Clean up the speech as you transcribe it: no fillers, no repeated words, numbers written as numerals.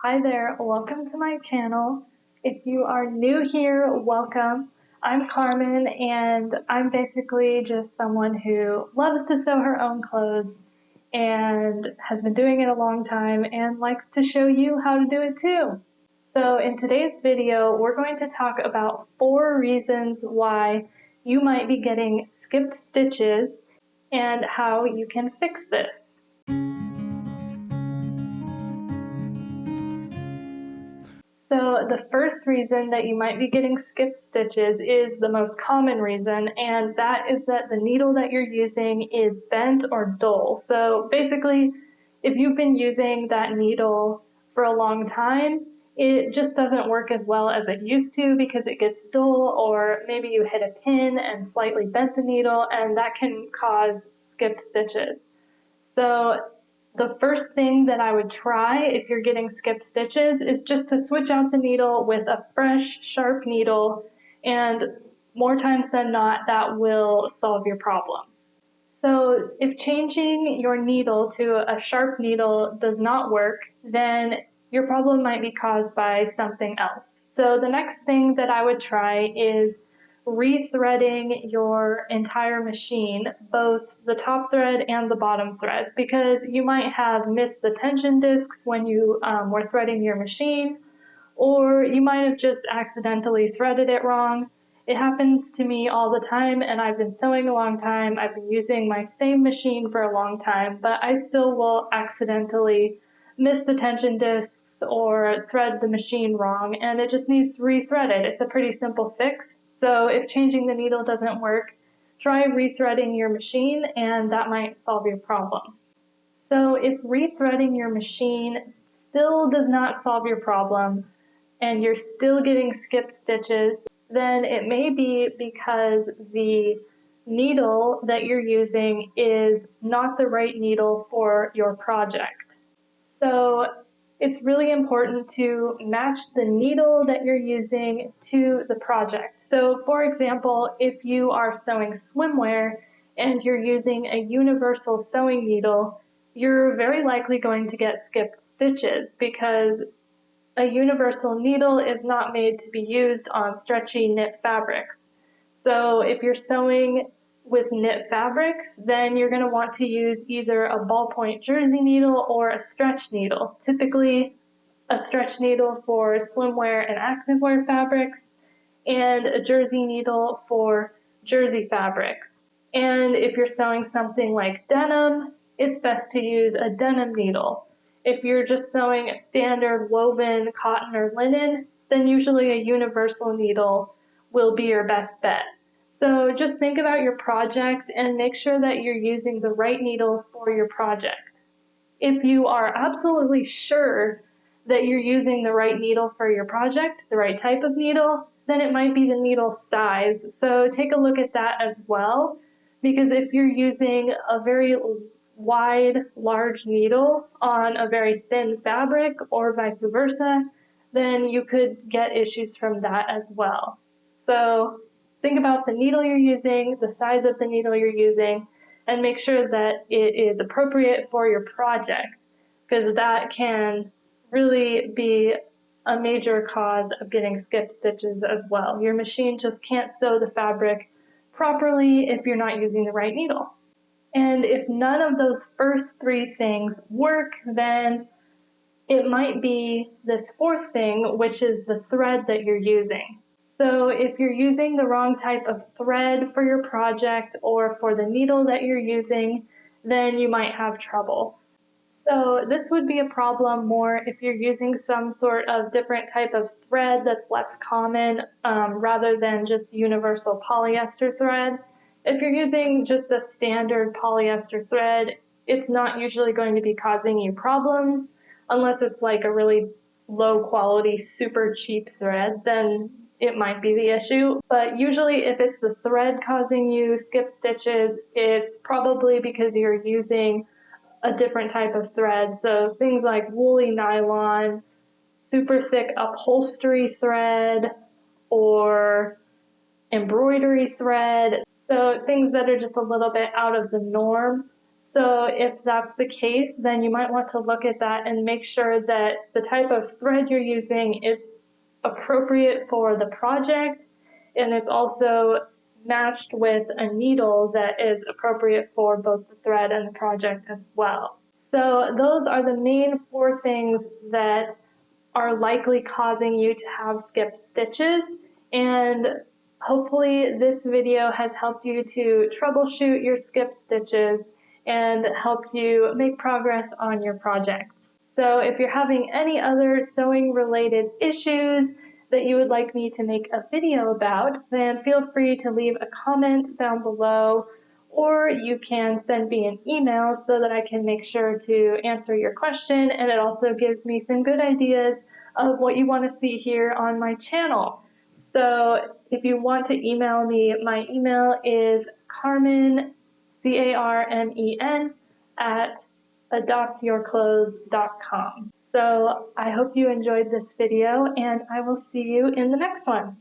Hi there, welcome to my channel. If you are new here, welcome. I'm Carmen and I'm basically just someone who loves to sew her own clothes and has been doing it a long time and likes to show you how to do it too. So in today's video, we're going to talk about 4 reasons why you might be getting skipped stitches and how you can fix this. So the first reason that you might be getting skipped stitches is the most common reason, and that is that the needle that you're using is bent or dull. So basically, if you've been using that needle for a long time, it just doesn't work as well as it used to because it gets dull, or maybe you hit a pin and slightly bent the needle, and that can cause skipped stitches. So the first thing that I would try if you're getting skipped stitches is just to switch out the needle with a fresh, sharp needle, and more times than not, that will solve your problem. So if changing your needle to a sharp needle does not work, then your problem might be caused by something else. So the next thing that I would try is rethreading your entire machine, both the top thread and the bottom thread, because you might have missed the tension discs when you were threading your machine, or you might have just accidentally threaded it wrong. It happens to me all the time, and I've been sewing a long time. I've been using my same machine for a long time, but I still will accidentally miss the tension discs or thread the machine wrong, and it just needs rethreaded. It's a pretty simple fix. So if changing the needle doesn't work, try rethreading your machine and that might solve your problem. So if rethreading your machine still does not solve your problem and you're still getting skipped stitches, then it may be because the needle that you're using is not the right needle for your project. So it's really important to match the needle that you're using to the project. So for example, if you are sewing swimwear and you're using a universal sewing needle, you're very likely going to get skipped stitches because a universal needle is not made to be used on stretchy knit fabrics. So if you're sewing with knit fabrics, then you're going to want to use either a ballpoint jersey needle or a stretch needle. Typically, a stretch needle for swimwear and activewear fabrics, and a jersey needle for jersey fabrics. And if you're sewing something like denim, it's best to use a denim needle. If you're just sewing a standard woven cotton or linen, then usually a universal needle will be your best bet. So just think about your project and make sure that you're using the right needle for your project. If you are absolutely sure that you're using the right needle for your project, the right type of needle, then it might be the needle size. So take a look at that as well, because if you're using a very wide, large needle on a very thin fabric or vice versa, then you could get issues from that as well. So think about the needle you're using, the size of the needle you're using, and make sure that it is appropriate for your project, because that can really be a major cause of getting skipped stitches as well. Your machine just can't sew the fabric properly if you're not using the right needle. And if none of those first 3 things work, then it might be this 4th thing, which is the thread that you're using. So if you're using the wrong type of thread for your project or for the needle that you're using, then you might have trouble. So this would be a problem more if you're using some sort of different type of thread that's less common rather than just universal polyester thread. If you're using just a standard polyester thread, it's not usually going to be causing you problems unless it's like a really low quality, super cheap thread, then it might be the issue. But usually if it's the thread causing you skip stitches, it's probably because you're using a different type of thread. So things like woolly nylon, super thick upholstery thread, or embroidery thread. So things that are just a little bit out of the norm. So if that's the case, then you might want to look at that and make sure that the type of thread you're using is appropriate for the project, and it's also matched with a needle that is appropriate for both the thread and the project as well. So those are the main 4 things that are likely causing you to have skipped stitches, and hopefully this video has helped you to troubleshoot your skipped stitches and helped you make progress on your projects. So if you're having any other sewing related issues that you would like me to make a video about, then feel free to leave a comment down below, or you can send me an email so that I can make sure to answer your question, and it also gives me some good ideas of what you want to see here on my channel. So if you want to email me, my email is Carmen, CARMEN, at adoptyourclothes.com. So I hope you enjoyed this video, and I will see you in the next one.